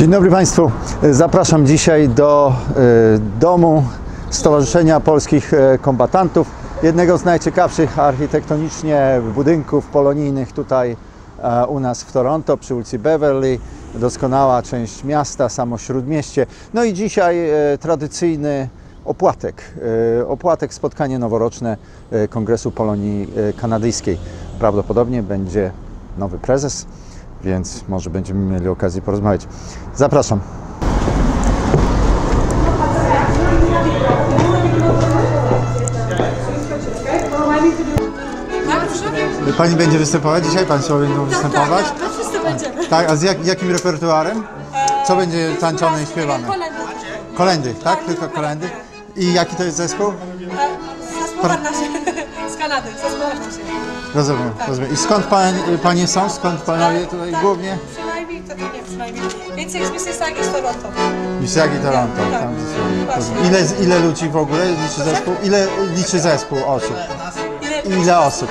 Dzień dobry Państwu. Zapraszam dzisiaj do domu Stowarzyszenia Polskich Kombatantów, jednego z najciekawszych architektonicznie budynków polonijnych tutaj u nas w Toronto, przy ulicy Beverley. Doskonała część miasta, samo śródmieście. No i dzisiaj tradycyjny opłatek, spotkanie noworoczne Kongresu Polonii Kanadyjskiej. Prawdopodobnie będzie nowy prezes, więc może będziemy mieli okazję porozmawiać. Zapraszam. Pani będzie występować dzisiaj? Państwo będą występować? Tak, wszyscy będziemy. Tak, a z jakim repertuarem? Co będzie tańczone i śpiewane? Kolendy. Kolendy, tak? Tylko kolendy. I jaki to jest zespół? Zespół Warnasie. Z Kanady, zespół Warnasie. Rozumiem, rozumiem. I skąd panie są? Skąd panowie tutaj głównie? Przynajmniej, to nie przynajmniej. Więcej jest Mississauga z Toronto. Mississauga i Toronto. Tak, Tam właśnie. ile ludzi w ogóle liczy zespół? Ile liczy zespół osób? Ile osób?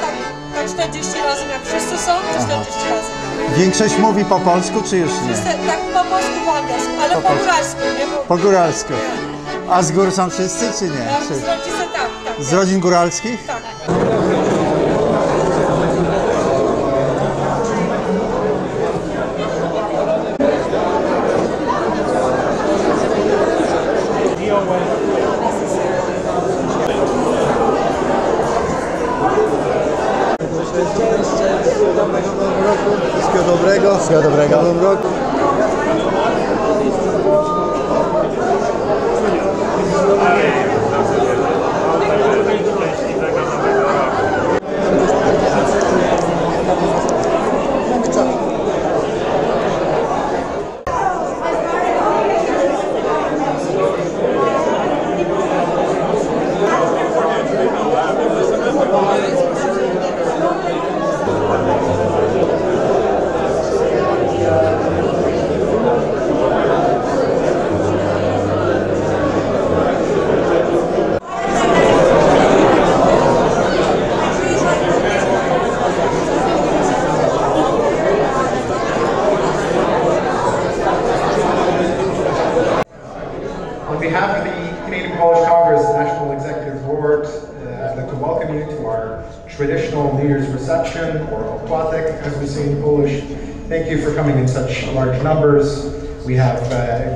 Tak 40 razy, jak wszyscy są, to 40 razy. Większość mówi po polsku, czy już nie? Tak, po polsku, po angielsku, ale po góralsku, nie? Po góralsku. A z gór są wszyscy, czy nie? Z rodziców, tak. Z rodzin góralskich? Tak. Wszystkiego dobrego. Wszystkiego dobrego. W nowym roku. On behalf of the Canadian Polish Congress National Executive Board, I'd like to welcome you to our traditional New Year's reception, or Opłatek, as we say in Polish. Thank you for coming in such large numbers. We have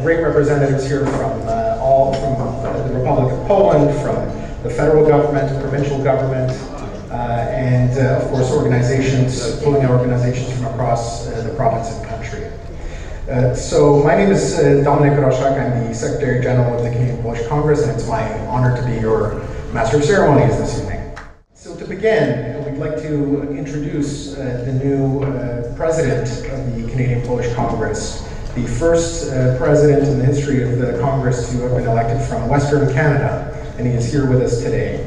great representatives here from the Republic of Poland, from the federal government, provincial government, and of course polling organizations from across the province and country. So my name is Dominik Roszak. I'm the Secretary General of the Canadian Polish Congress, and it's my honor to be your Master of Ceremonies this evening. So to begin, we'd like to introduce the new President of the Canadian Polish Congress, the first President in the history of the Congress to have been elected from Western Canada, and he is here with us today.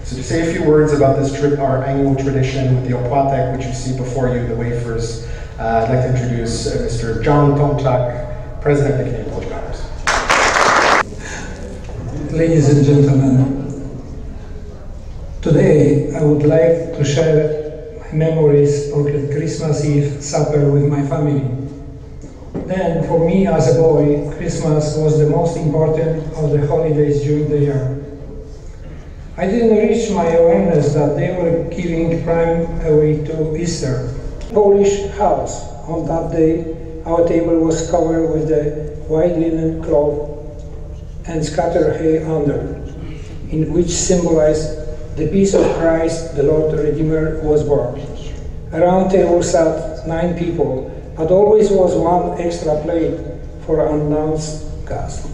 So to say a few words about this our annual tradition, the Opłatek, which you see before you, the wafers, I'd like to introduce Mr. John Tomczak, President of the Canadian Polish Congress. Ladies and gentlemen, today I would like to share my memories of the Christmas Eve supper with my family. Then, for me as a boy, Christmas was the most important of the holidays during the year. I didn't reach my awareness that they were giving prime away to Easter. Polish house. On that day, our table was covered with the white linen cloth and scattered hay under, in which symbolized the peace of Christ, the Lord Redeemer, was born. Around table sat 9 people, but always was one extra plate for unannounced guests.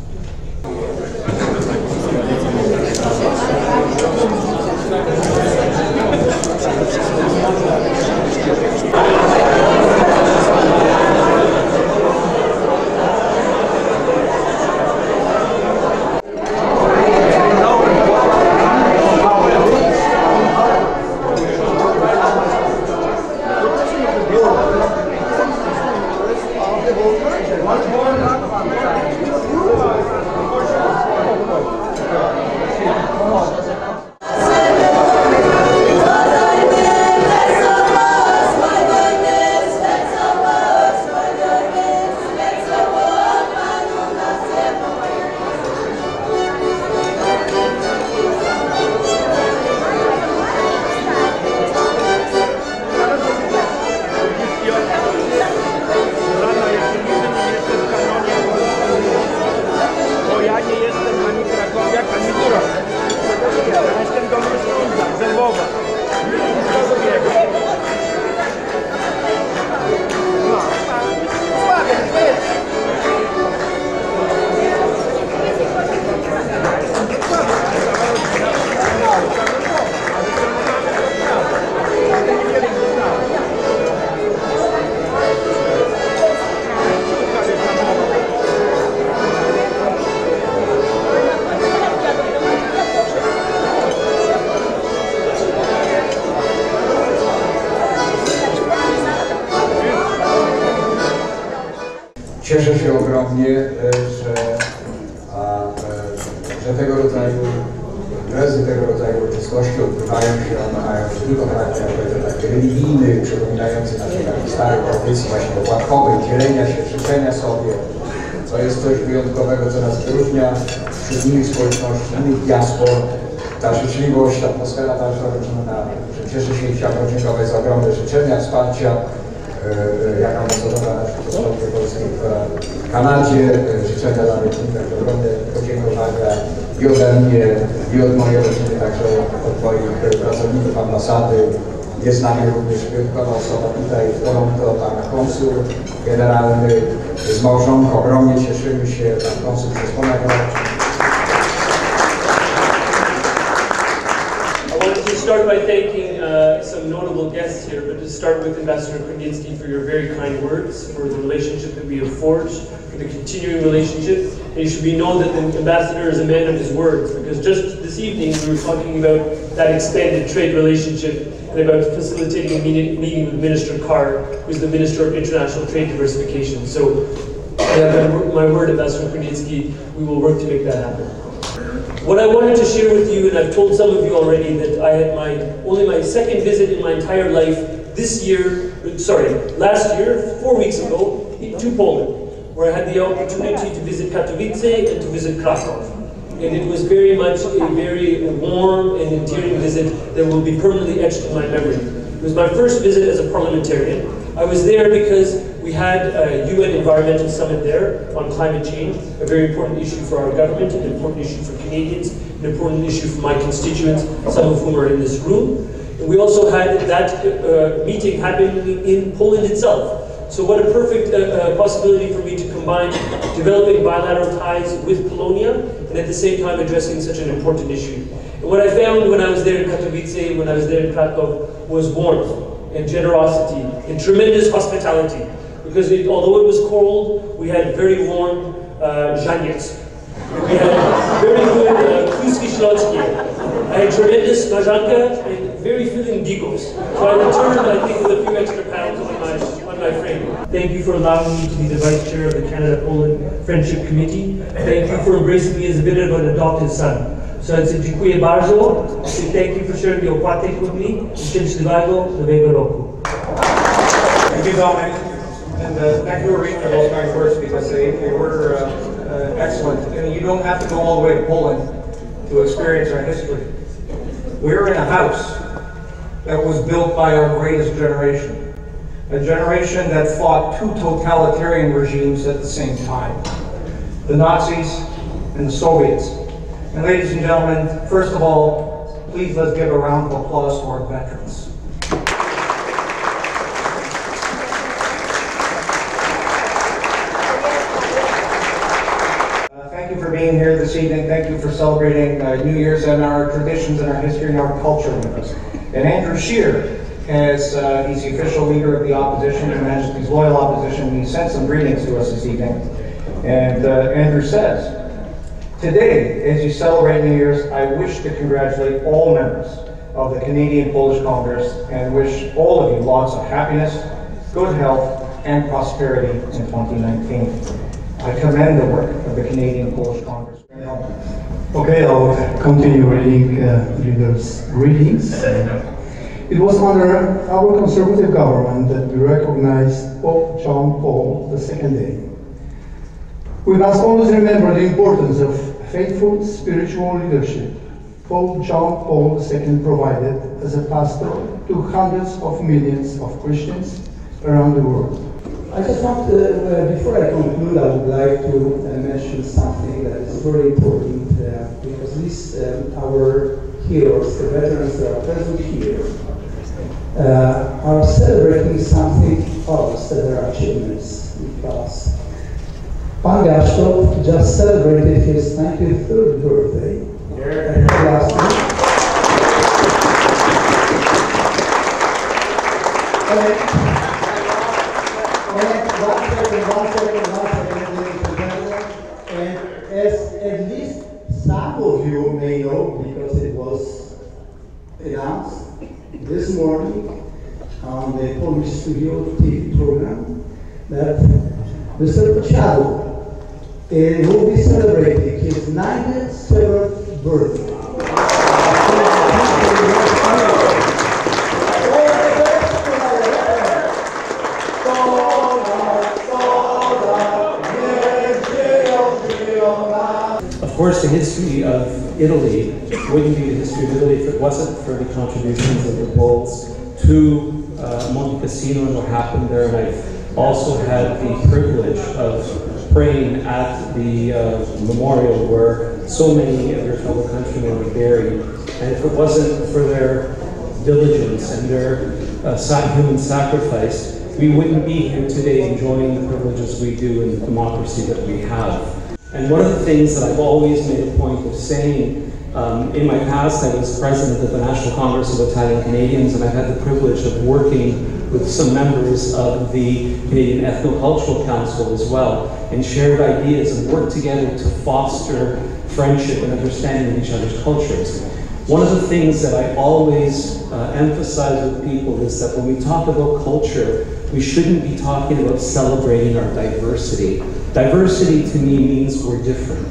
się ogromnie, że tego rodzaju imprezy, tego rodzaju uroczystości odbywają się, one mają nie tylko charakter taki religijny, przypominający naszych takich starych tradycji właśnie opłatkowych, dzielenia się, życzenia sobie, co jest coś wyjątkowego, co nas wyróżnia wśród innych społeczności, innych diaspor. Ta życzliwość, ta atmosfera dalsza rodzinna, że cieszę się i chciałem podziękować za ogromne życzenia, wsparcia, jak ambasadora naszej Rzeczypospolitej Polskiej w Kanadzie, życzenia dla rodziny, także ogromne podziękowania i ode mnie, i od mojej rodziny, także od moich pracowników ambasady. Jest z nami również wyjątkowa osoba tutaj w Toronto, pan konsul generalny z małżonką. Ogromnie cieszymy się, pan konsul przez ponad rok. To start by thanking some notable guests here, but to start with Ambassador Koniecki for your very kind words, for the relationship that we have forged, for the continuing relationship. And you should be known that the Ambassador is a man of his words, because just this evening we were talking about that extended trade relationship and about facilitating a meeting with Minister Carr, who's the Minister of International Trade Diversification. So I have my word, Ambassador Koniecki, we will work to make that happen. What I wanted to share with you, and I've told some of you already, that I had only my second visit in my entire life last year, 4 weeks ago, to Poland, where I had the opportunity to visit Katowice and to visit Krakow. And it was very much a very warm and endearing visit that will be permanently etched in my memory. It was my first visit as a parliamentarian. I was there because we had a UN environmental summit there on climate change, a very important issue for our government, an important issue for Canadians, an important issue for my constituents, some of whom are in this room. And we also had that meeting happening in Poland itself. So what a perfect possibility for me to combine developing bilateral ties with Polonia and at the same time addressing such an important issue. And what I found when I was there in Katowice, when I was there in Krakow, was warmth and generosity and tremendous hospitality. Because although it was cold, we had very warm żaniec. We had very good kluski śląskie. I had tremendous smażanka and very filling bigos. So I returned, I think, with a few extra pounds on my frame. Thank you for allowing me to be the Vice Chair of the Canada-Poland Friendship Committee. Thank you for embracing me as a bit of an adopted son. So I say dziękuję bardzo. Thank you for sharing the opłatek with me. Szczęśliwego Nowego Roku. Thank you, Dominic. And thank you for reading those kind words, because they were excellent. And you don't have to go all the way to Poland to experience our history. We're in a house that was built by our greatest generation. A generation that fought two totalitarian regimes at the same time. The Nazis and the Soviets. And ladies and gentlemen, first of all, please let's give a round of applause for our veterans. Thank you for being here this evening. Thank you for celebrating New Year's and our traditions and our history and our culture with us. And Andrew Scheer, as he's the official leader of the opposition, Her Majesty's loyal opposition, he sent some greetings to us this evening. And Andrew says, today, as you celebrate New Year's, I wish to congratulate all members of the Canadian Polish Congress and wish all of you lots of happiness, good health, and prosperity in 2019. I commend the work of the Canadian Polish Congress. Okay, I'll continue reading leaders' greetings. It was under our conservative government that we recognized Pope John Paul II. We must always remember the importance of faithful spiritual leadership Pope John Paul II provided as a pastor to hundreds of millions of Christians around the world. I just want to, before I conclude, I would like to mention something that is very important because these, our heroes, the veterans that are present here, are celebrating something else that their achievements in class. Pan Gasztop just celebrated his 93rd birthday last week. And as at least some of you may know, because it was announced this morning on the Polish Studio TV program, that Mr. Machado will be celebrating his 97th birthday. Of course, the history of Italy wouldn't be the history of Italy if it wasn't for the contributions of the Poles to Monte Cassino and what happened there. And I've also had the privilege of praying at the memorial where so many of your fellow countrymen were buried. And if it wasn't for their diligence and their human sacrifice, we wouldn't be here today enjoying the privileges we do and the democracy that we have. And one of the things that I've always made a point of saying, in my past I was president of the National Congress of Italian Canadians, and I've had the privilege of working with some members of the Canadian Ethnocultural Council as well, and shared ideas and worked together to foster friendship and understanding of each other's cultures. One of the things that I always emphasize with people is that when we talk about culture, we shouldn't be talking about celebrating our diversity. Diversity to me means we're different.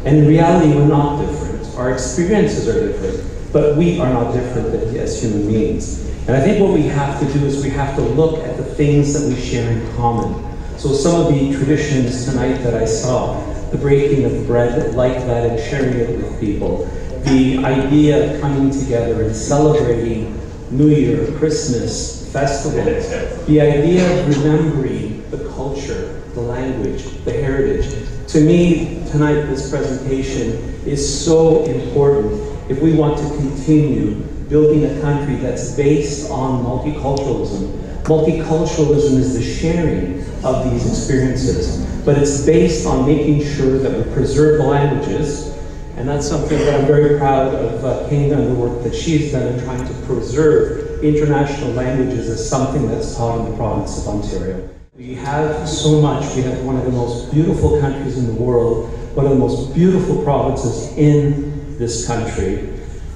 And in reality, we're not different. Our experiences are different, but we are not different as human beings. And I think what we have to do is we have to look at the things that we share in common. So some of the traditions tonight that I saw, the breaking of bread like that and sharing it with people, the idea of coming together and celebrating New Year, Christmas, festivals, the idea of remembering the culture, the language, the heritage. To me, tonight, this presentation is so important if we want to continue building a country that's based on multiculturalism. Multiculturalism is the sharing of these experiences, but it's based on making sure that we preserve the languages. And that's something that I'm very proud of Kinga and the work that she's done in trying to preserve international languages as something that's taught in the province of Ontario. We have so much. We have one of the most beautiful countries in the world, one of the most beautiful provinces in this country,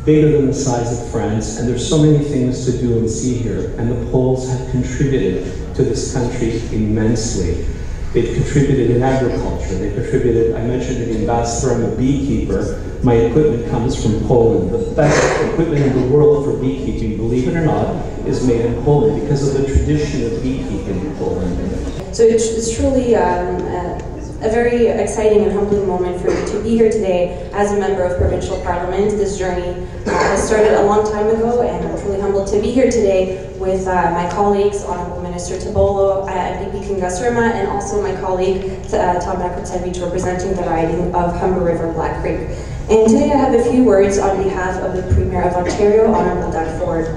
bigger than the size of France, and there's so many things to do and see here, and the Poles have contributed to this country immensely. They've contributed in agriculture, they contributed, I mentioned to the ambassador, I'm a beekeeper. My equipment comes from Poland. The best equipment in the world for beekeeping, believe it or not, is made in Poland because of the tradition of beekeeping in Poland. So it's truly a very exciting and humbling moment for me to be here today as a member of provincial parliament. This journey has started a long time ago, and I'm truly humbled to be here today with my colleagues, Honourable Minister Tabolo, MP Kinga Surma, and also my colleague Tom Bakotsevich, representing the riding of Humber River Black Creek. And today I have a few words on behalf of the Premier of Ontario, Honourable Doug Ford.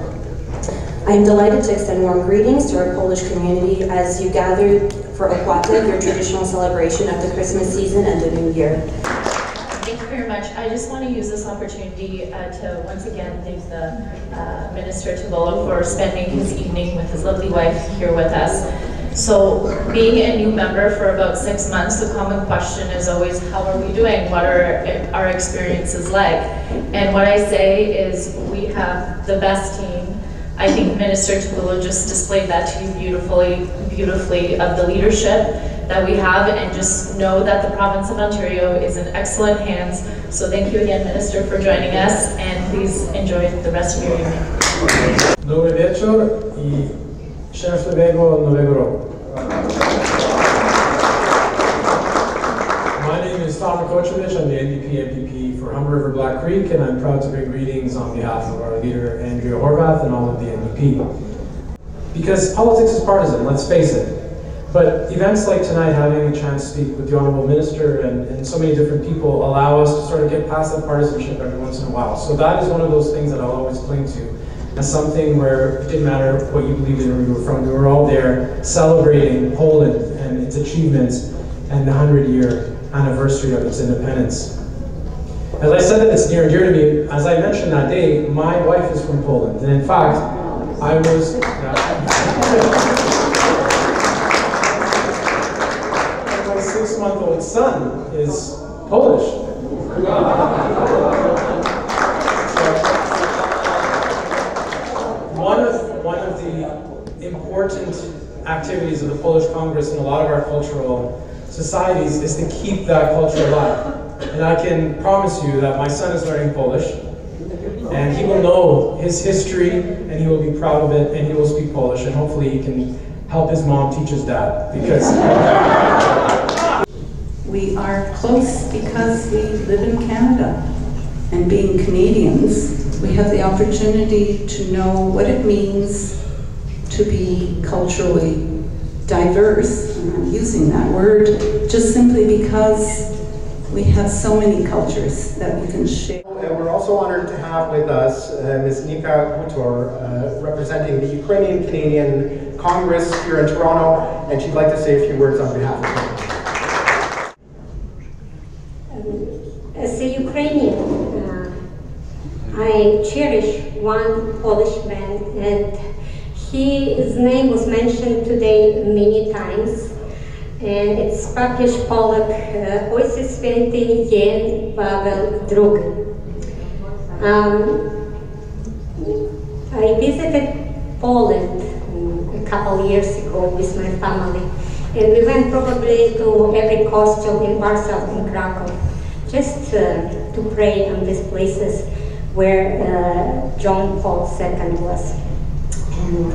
I am delighted to extend warm greetings to our Polish community as you gather for Opłatek, your traditional celebration of the Christmas season and the New Year. Thank you very much. I just want to use this opportunity to once again thank the Minister Tabolo for spending his evening with his lovely wife here with us. So, being a new member for about 6 months, the common question is always, how are we doing? What are our experiences like? And what I say is, we have the best team. I think Minister Tabolo just displayed that to you beautifully of the leadership that we have, and just know that the province of Ontario is in excellent hands. So thank you again, Minister, for joining us, and please enjoy the rest of your evening. Dobry wieczór i szczęśliwego nowego roku. My name is Tom Kochevich. I'm the NDP MPP for Humber River Black Creek, and I'm proud to bring greetings on behalf of our leader, Andrea Horvath, and all of the NDP. Because politics is partisan, let's face it. But events like tonight, having a chance to speak with the Honourable Minister and so many different people, allow us to sort of get past that partisanship every once in a while. So that is one of those things that I'll always cling to as something where it didn't matter what you believed in or where you were from. We were all there celebrating Poland and its achievements and the 100-year anniversary of its independence. As I said that it's near and dear to me, as I mentioned that day, my wife is from Poland. And in fact, I was... my 6-month-old son is Polish. One of the important activities of the Polish Congress and a lot of our cultural societies is to keep that culture alive. And I can promise you that my son is learning Polish, and he will know his history, and he will be proud of it, and he will speak Polish, and hopefully he can help his mom teach his dad, because... We are close because we live in Canada, and being Canadians, we have the opportunity to know what it means to be culturally diverse, and I'm using that word just simply because we have so many cultures that we can share. And we're also honored to have with us Ms. Nika Gutor, representing the Ukrainian Canadian Congress here in Toronto, and she'd like to say a few words on behalf of her. As a Ukrainian, I cherish one Polish man, and his name was mentioned today many times, and it's Papież Polak, Ojciec Święty Jan Paweł II. I visited Poland a couple years ago with my family, and we went probably to every costume in Warsaw and Krakow, just to pray on these places where John Paul II was. And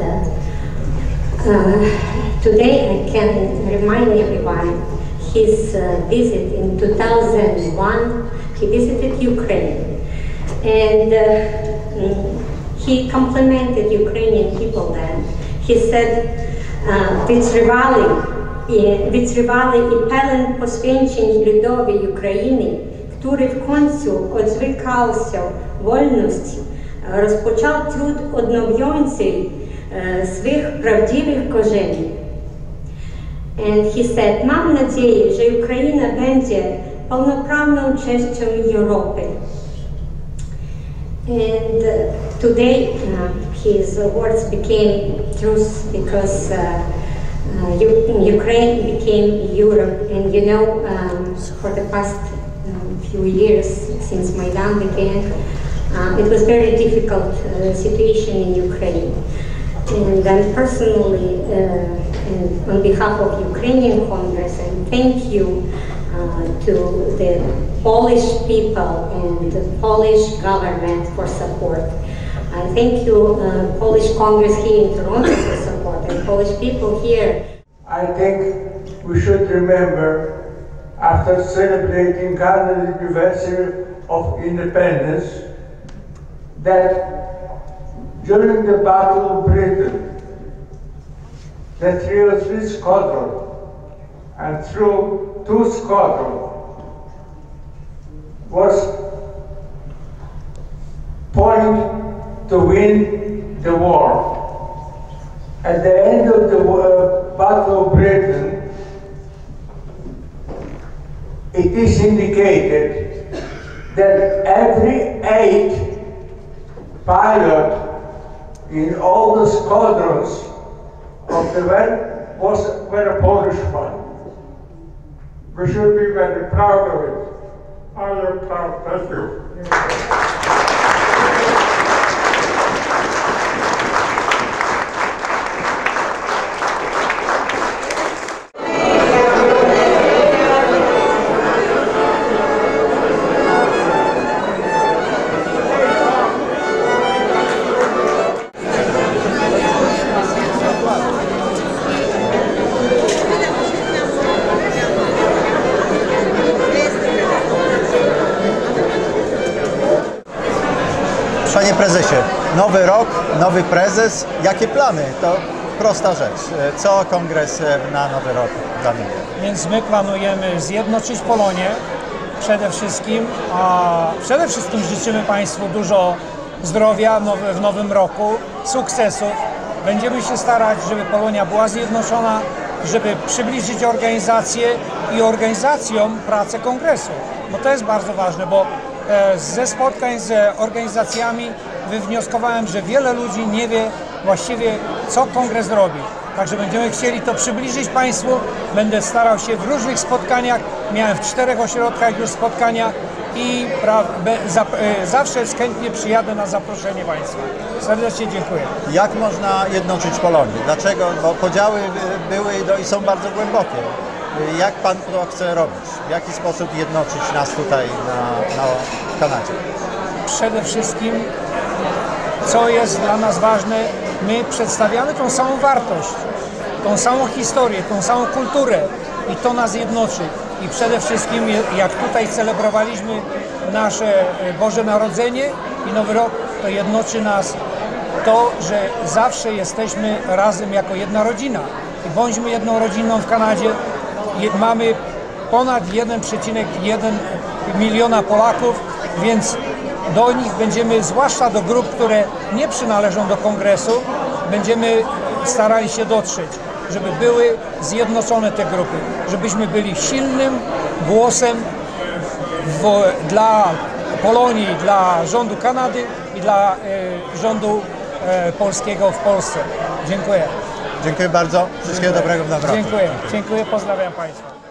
today I can remind everyone his visit in 2001. He visited Ukraine, and he complimented Ukrainian people then. He said, Wytrwali i pełen poświęceń ludowi Ukrainy, który w końcu odwykał się wolności, rozpoczął trud odnowiający swych prawdziwych korzeni. And he said, mam nadzieję, że Ukraina będzie pełnoprawną częścią Europy. And today his words became truth because Ukraine became Europe, and you know, for the past few years since Maidan began, it was very difficult situation in Ukraine. And then personally, and on behalf of Ukrainian Congress, and thank you to the Polish people and the Polish government for support. I thank you, Polish Congress here in Toronto for support, and Polish people here. I think we should remember, after celebrating 100th anniversary of independence, that during the Battle of Britain, the 303 Squadron and through 2 Squadron was point to win the war. At the end of the Battle of Britain, it is indicated that every 8 pilot in all the squadrons of the world were a Polish one. We should be very proud of it. I am proud. Thank you. Panie prezesie, nowy rok, nowy prezes. Jakie plany? To prosta rzecz. Co kongres na nowy rok planuje? Więc my planujemy zjednoczyć Polonię przede wszystkim, a przede wszystkim życzymy Państwu dużo zdrowia w nowym roku, sukcesów. Będziemy się starać, żeby Polonia była zjednoczona, żeby przybliżyć organizację i organizacjom pracę kongresu. Bo to jest bardzo ważne, bo ze spotkań z organizacjami wywnioskowałem, że wiele ludzi nie wie właściwie, co kongres robi. Także będziemy chcieli to przybliżyć Państwu. Będę starał się w różnych spotkaniach. Miałem w 4 ośrodkach już spotkania i zawsze chętnie przyjadę na zaproszenie Państwa. Serdecznie dziękuję. Jak można jednoczyć Polonię? Dlaczego? Bo podziały były i są bardzo głębokie. Jak Pan to chce robić? W jaki sposób jednoczyć nas tutaj w Kanadzie? Przede wszystkim, co jest dla nas ważne, my przedstawiamy tą samą wartość, tą samą historię, tą samą kulturę i to nas jednoczy. I przede wszystkim, jak tutaj celebrowaliśmy nasze Boże Narodzenie i Nowy Rok, to jednoczy nas to, że zawsze jesteśmy razem jako jedna rodzina. I bądźmy jedną rodziną w Kanadzie. Mamy ponad 1,1 miliona Polaków, więc do nich będziemy, zwłaszcza do grup, które nie przynależą do Kongresu, będziemy starali się dotrzeć, żeby były zjednoczone te grupy, żebyśmy byli silnym głosem dla Polonii, dla rządu Kanady i dla rządu polskiego w Polsce. Dziękuję. Dziękuję bardzo. Wszystkiego dobrego w nowym roku. Dziękuję. Dziękuję. Pozdrawiam Państwa.